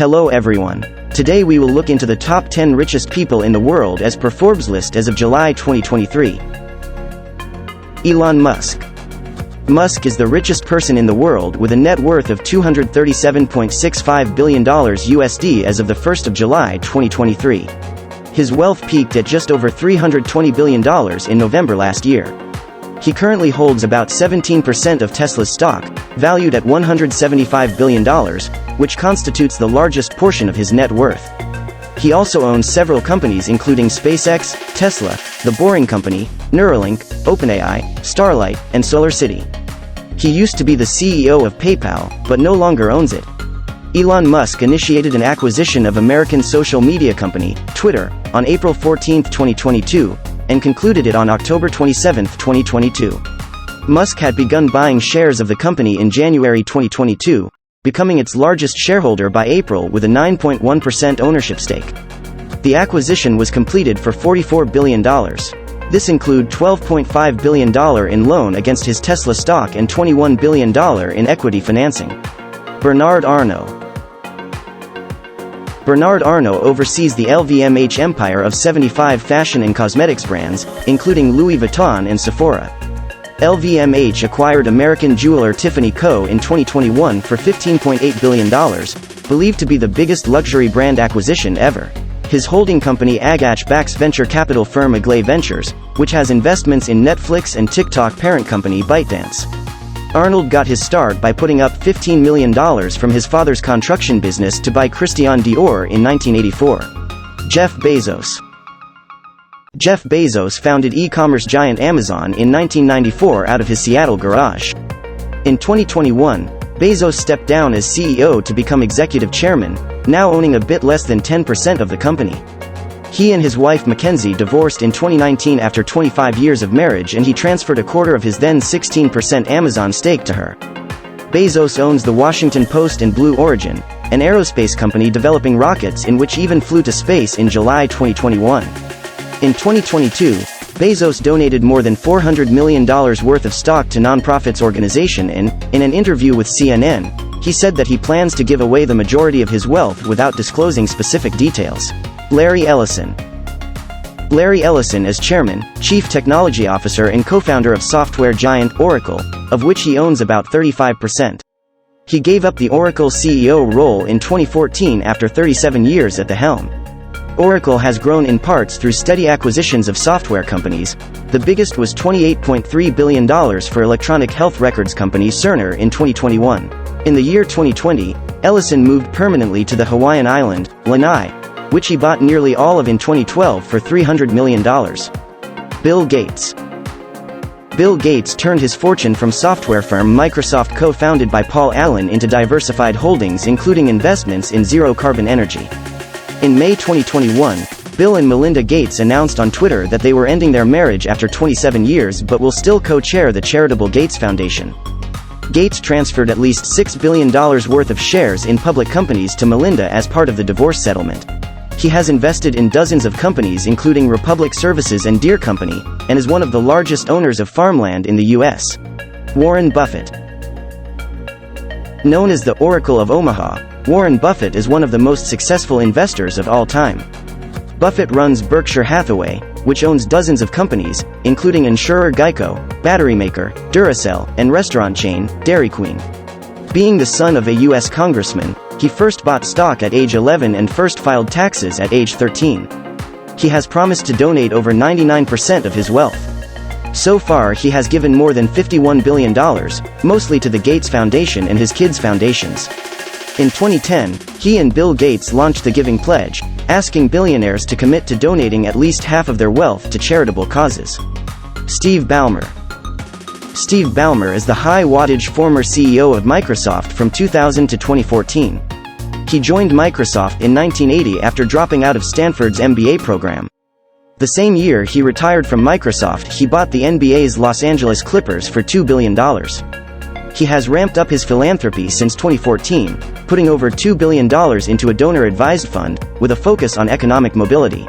Hello everyone. Today we will look into the top 10 richest people in the world as per Forbes list as of July 2023. Elon Musk. Musk is the richest person in the world with a net worth of $237.65 billion USD as of the 1st of July 2023. His wealth peaked at just over $320 billion in November last year. He currently holds about 17% of Tesla's stock, valued at $175 billion, which constitutes the largest portion of his net worth. He also owns several companies including SpaceX, Tesla, The Boring Company, Neuralink, OpenAI, Starlight, and SolarCity. He used to be the CEO of PayPal, but no longer owns it. Elon Musk initiated an acquisition of American social media company, Twitter, on April 14, 2022, and concluded it on October 27, 2022. Musk had begun buying shares of the company in January 2022, becoming its largest shareholder by April with a 9.1% ownership stake. The acquisition was completed for $44 billion. This included $12.5 billion in loan against his Tesla stock and $21 billion in equity financing. Bernard Arnault. Bernard Arnault oversees the LVMH empire of 75 fashion and cosmetics brands, including Louis Vuitton and Sephora. LVMH acquired American jeweler Tiffany Co. in 2021 for $15.8 billion, believed to be the biggest luxury brand acquisition ever. His holding company Agache backs venture capital firm Aglay Ventures, which has investments in Netflix and TikTok parent company ByteDance. Arnold got his start by putting up $15 million from his father's construction business to buy Christian Dior in 1984. Jeff Bezos. Jeff Bezos founded e-commerce giant Amazon in 1994 out of his Seattle garage. In 2021, Bezos stepped down as CEO to become executive chairman, now owning a bit less than 10% of the company. He and his wife Mackenzie divorced in 2019 after 25 years of marriage, and he transferred a quarter of his then 16% Amazon stake to her. Bezos owns the Washington Post and Blue Origin, an aerospace company developing rockets in which even flew to space in July 2021. In 2022, Bezos donated more than $400 million worth of stock to nonprofits organization and, in an interview with CNN, he said that he plans to give away the majority of his wealth without disclosing specific details. Larry Ellison. Larry Ellison is chairman, chief technology officer and co-founder of software giant Oracle, of which he owns about 35%. He gave up the Oracle CEO role in 2014 after 37 years at the helm. Oracle has grown in parts through steady acquisitions of software companies. The biggest was $28.3 billion for electronic health records company Cerner in 2021. In the year 2020, Ellison moved permanently to the Hawaiian island, Lanai, which he bought nearly all of in 2012 for $300 million. Bill Gates. Bill Gates turned his fortune from software firm Microsoft co-founded by Paul Allen into diversified holdings including investments in zero-carbon energy. In May 2021, Bill and Melinda Gates announced on Twitter that they were ending their marriage after 27 years but will still co-chair the charitable Gates Foundation. Gates transferred at least $6 billion worth of shares in public companies to Melinda as part of the divorce settlement. He has invested in dozens of companies including Republic Services and Deere Company, and is one of the largest owners of farmland in the U.S. Warren Buffett. Known as the Oracle of Omaha, Warren Buffett is one of the most successful investors of all time. Buffett runs Berkshire Hathaway, which owns dozens of companies, including insurer Geico, battery maker, Duracell, and restaurant chain, Dairy Queen. Being the son of a U.S. congressman, he first bought stock at age 11 and first filed taxes at age 13. He has promised to donate over 99% of his wealth. So far he has given more than $51 billion, mostly to the Gates Foundation and his kids' foundations. In 2010, he and Bill Gates launched the Giving Pledge, asking billionaires to commit to donating at least half of their wealth to charitable causes. Steve Ballmer. Steve Ballmer is the high-wattage former CEO of Microsoft from 2000 to 2014. He joined Microsoft in 1980 after dropping out of Stanford's MBA program. The same year he retired from Microsoft, he bought the NBA's Los Angeles Clippers for $2 billion. He has ramped up his philanthropy since 2014, putting over $2 billion into a donor-advised fund, with a focus on economic mobility.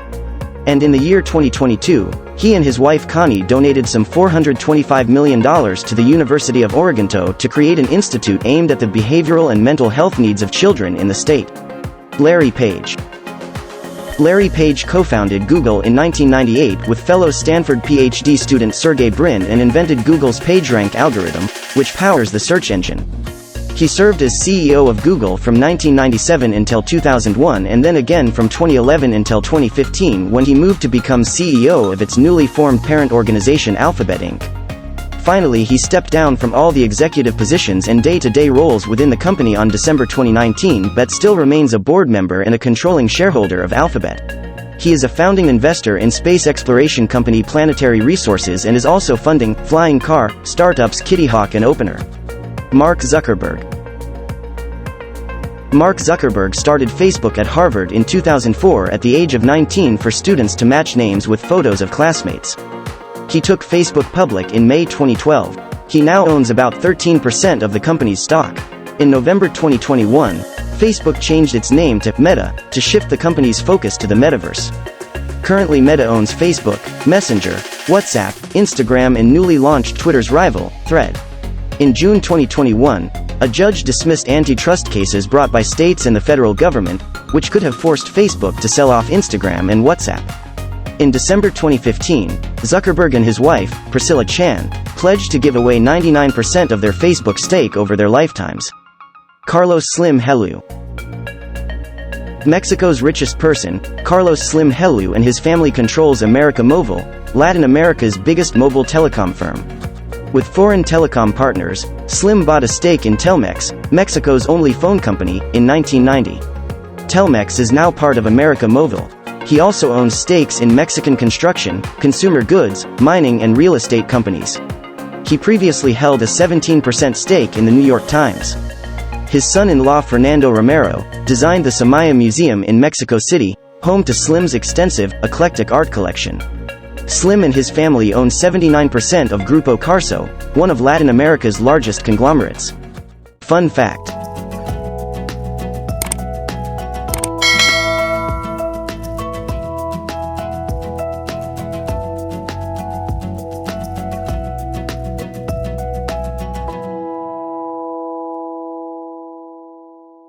And in the year 2022, he and his wife Connie donated some $425 million to the University of Oregon to create an institute aimed at the behavioral and mental health needs of children in the state. Larry Page. Larry Page co-founded Google in 1998 with fellow Stanford PhD student Sergey Brin and invented Google's PageRank algorithm, which powers the search engine. He served as CEO of Google from 1997 until 2001 and then again from 2011 until 2015 when he moved to become CEO of its newly formed parent organization Alphabet Inc. Finally, he stepped down from all the executive positions and day-to-day roles within the company on December 2019 but still remains a board member and a controlling shareholder of Alphabet. He is a founding investor in space exploration company Planetary Resources and is also funding flying car startups Kitty Hawk and Opener. Mark Zuckerberg. Mark Zuckerberg started Facebook at Harvard in 2004 at the age of 19 for students to match names with photos of classmates. He took Facebook public in May 2012. He now owns about 13% of the company's stock. In November 2021, Facebook changed its name to Meta to shift the company's focus to the metaverse. Currently, Meta owns Facebook, Messenger, WhatsApp, Instagram, and newly launched Twitter's rival, Thread. In June 2021, a judge dismissed antitrust cases brought by states and the federal government, which could have forced Facebook to sell off Instagram and WhatsApp. In December 2015, Zuckerberg and his wife, Priscilla Chan, pledged to give away 99% of their Facebook stake over their lifetimes. Carlos Slim Helú. Mexico's richest person, Carlos Slim Helú, and his family controls América Móvil, Latin America's biggest mobile telecom firm. With foreign telecom partners, Slim bought a stake in Telmex, Mexico's only phone company, in 1990. Telmex is now part of América Móvil. He also owns stakes in Mexican construction, consumer goods, mining, and real estate companies. He previously held a 17% stake in the New York Times. His son-in-law Fernando Romero designed the Samaya Museum in Mexico City, home to Slim's extensive, eclectic art collection. Slim and his family own 79% of Grupo Carso, one of Latin America's largest conglomerates. Fun fact.